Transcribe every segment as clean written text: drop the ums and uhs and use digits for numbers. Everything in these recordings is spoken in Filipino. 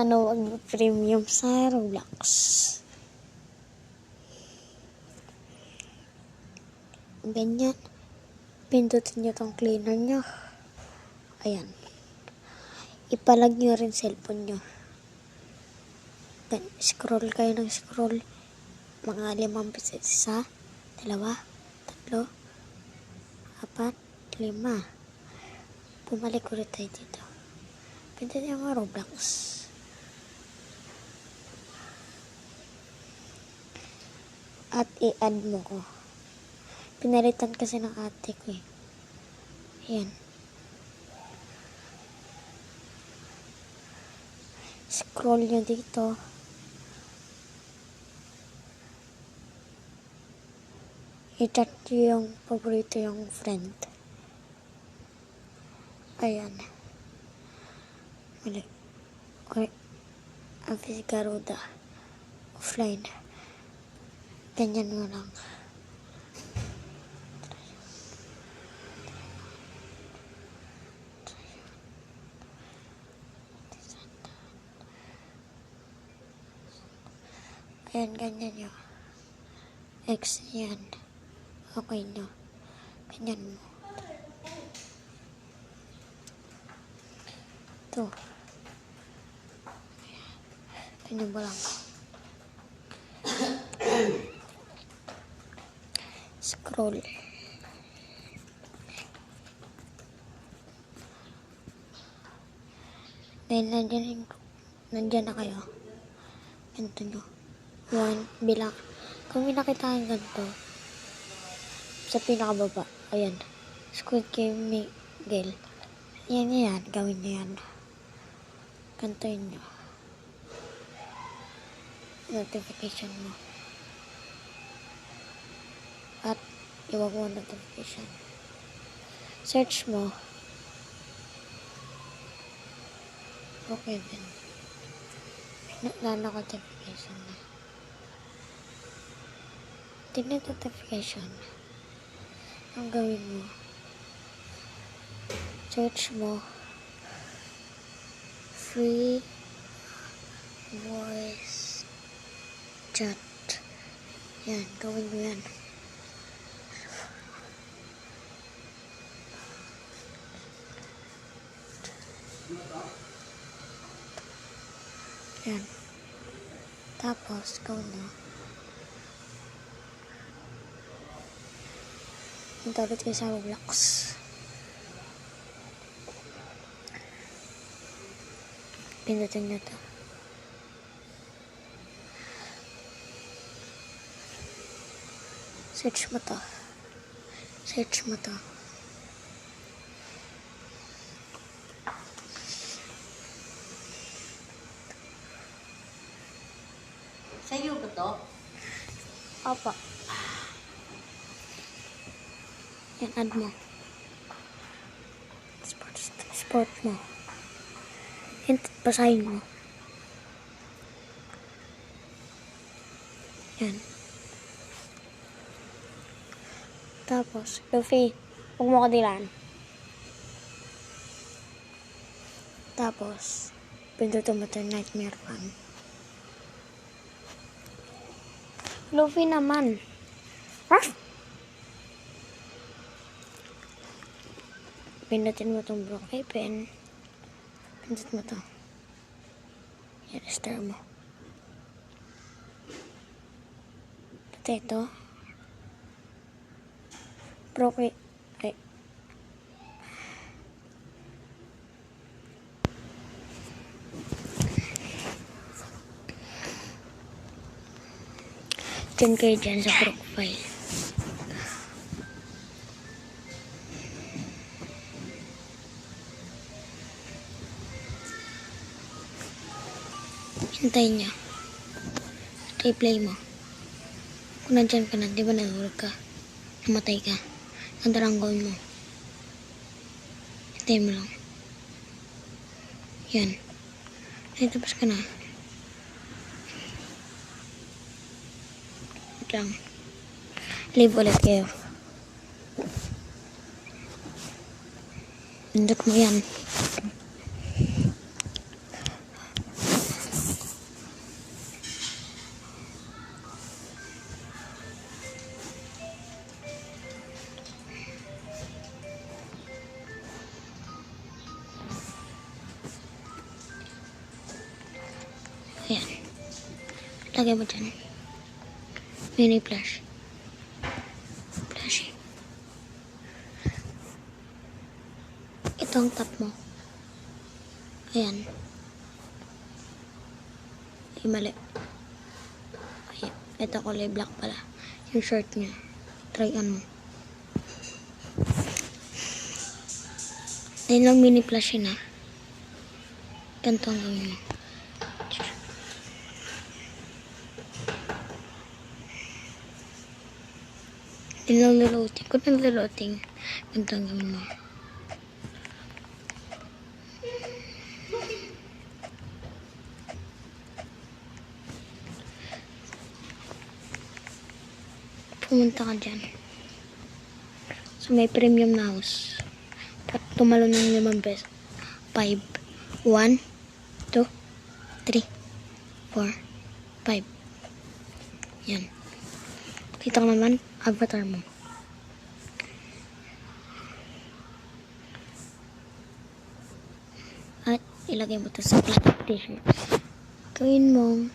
paano mag-premium sa Roblox. Ganyan. Pindutin nyo tong cleaner nyo. Ayan. Ipalag nyo rin cellphone nyo. Scroll kayo ng scroll. Mga 5 pieces. 1, 2, 3, 4, 5. Bumalik ulit tayo dito. Pindutin nyo mga Roblox. At i-add mo ko. Pinalitan kasi ng ate ko eh. Ayan. Scroll nyo dito. I-chat nyo yung paborito yung friend. Ayan. Mali. Okay. Ang Garuda. Offline. Ganyan mo lang. Ayan, ganyan nyo. X yan. Okay nyo. Ganyan mo. Ito. Ganyan mo lang. Scroll. Dahil nandyan na kayo. Ganito nyo. 1, bilang. Kung may nakita ang ganito, sa pinakababa, ayan. Squid Game Miguel. Yan. Gawin nyo yan. Kantayin nyo. Notification mo. At iwag mo notification. Search mo. Okay din. Notification na. Tignan notification. Ang gawin mo. Search mo. Free voice chat. Yan. Gawin mo yan. Yan. Tapos, gawin mo. Punta ulit kayo sa Roblox. Pindutin nyo to. Search mo to. Sa'yo ba to? Opo. Yan, add mo. Sport mo. Yan, basahin mo. Yan. Tapos, Luffy, huwag mo kadilaan. Tapos, pindutin mo ito Nightmare 1. Luffy naman. Ruff! Pindutin mo itong Broken Pen. Pindut mo ito. Yan, star mo. Pati ito. Broken. Ay. Diyan kayo dyan sa profile. Hintayin niya. I-play mo. Kung nandyan ka na, di ba nahulog ka? Namatay ka. Ang darang gawin mo. Hintayin mo lang. Yan. Ay, tapos ka na. Wait lang. Leave ulit kayo. Pindot mo yan. Lagay mo dyan. Mini flash. Flashy. Ito ang top mo. Ayan. Ay, mali. Ayan. Ito kulay black pala. Yung shirt niya. Try on mo. Dahil lang mini flash yun, ha. Ganito ang gawin mo. Niloading. Kung niloading, ganito ang gawin mo. Pumunta ka dyan. So, may premium na house. At tumalo ng 5 beses. 5. 1, 2, 3, 4, 5. Yan. Kita ko naman, avatar mo. At ilagay mo ito sa plastic t-shirt. Gawin mo,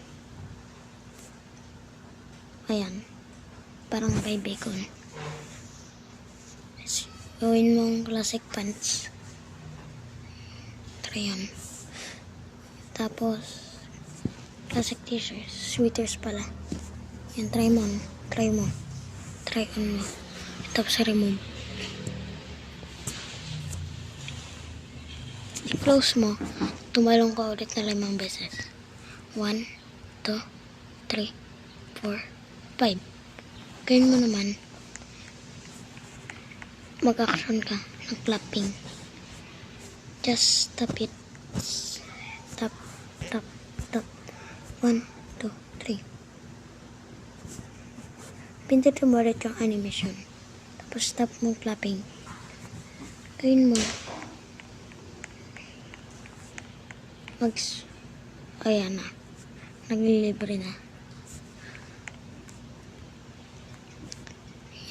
ayan, parang may bacon. Gawin mong classic pants. Try yan. Tapos, classic t-shirts, sweaters pala. Yan, try mo. Try on mo. Tapos remove. I-close mo. Tumalong ka ulit na 5 beses. 1, 2, 3, 4, 5. Gawin mo naman. Mag-action ka ng clapping. Just tap it. Tap, tap, tap. 1, 2, 3. Pindutin mo ulit yung animation. Tapos stop mo clapping. Gawin mo. Ayan na. Naglilibre na.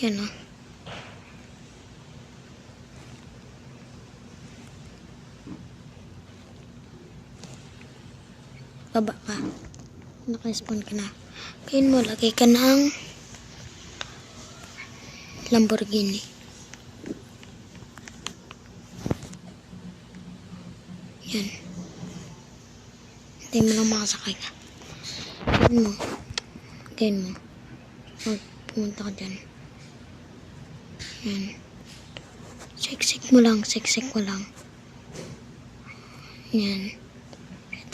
Yan o. Baba ka. Naka-spawn ka na. Gawin mo, lagay ka ng Lamborghini. Yan. Hindi mo lang makasakay ka. Gawin mo. Pumunta ka dyan. Yan. Siksik mo lang. Yan.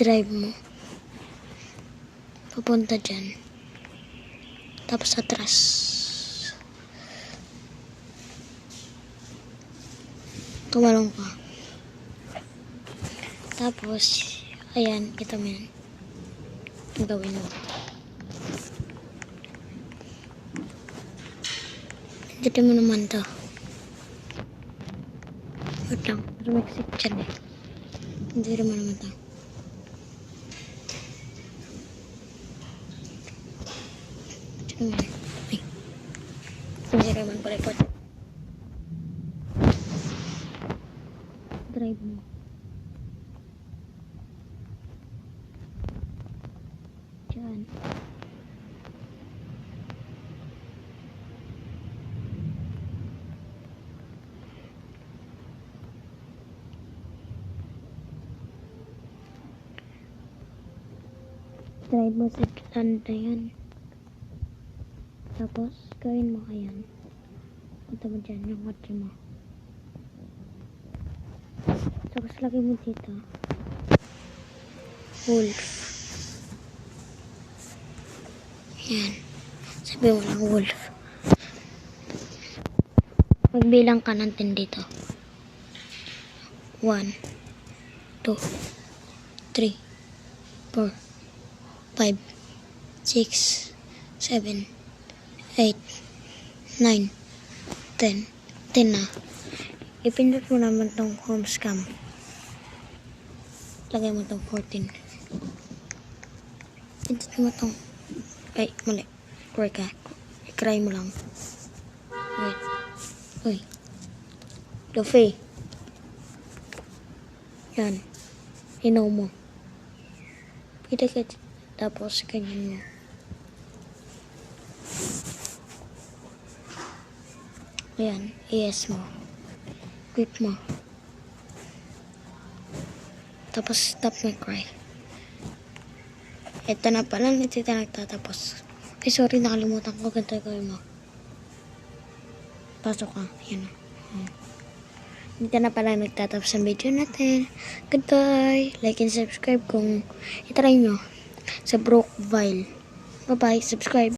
Drive mo. Papunta dyan. Tapos atras. Tumalong ka. Tapos, ayan, kita mo yan. Ang gawin mo. Dito mo naman to. Wait lang, pero magsik dyan eh. Dito mo naman to. Dito mo yan. Ay. Dito naman pala po. Drive mo. Diyan. Drive mo sa land na yan. Tapos, gawin mo ayan. Punta mo dyan yung kotse mo. Tapos lagay mo dito. Wolf. Yan. Sabi mo lang wolf. Magbilang ka ng 10 dito. 1, 2, 3, 4, 5, 6, 7, 8, 9, 10. 10 na. Ipindot mo naman tong home scam. Lagay mo tong 14. Pindot mo tong... Ay, mali. Work ka. I-cry mo lang. Wait. Uy. Luffy. Yan. Hinaw mo. Pwede ka. Tapos, ganyan mo. Ayan, yes mo. Click mo. Tapos stop my cry. Ito na pala, hindi tayo nagtatapos. Ay, sorry, nakalimutan ko. Ganito yung gawin mo. Pasok ka. Ayan na. Dito na pala nagtatapos ang video natin. Goodbye. Like and subscribe kung itry nyo sa Brookville. Bye-bye. Subscribe.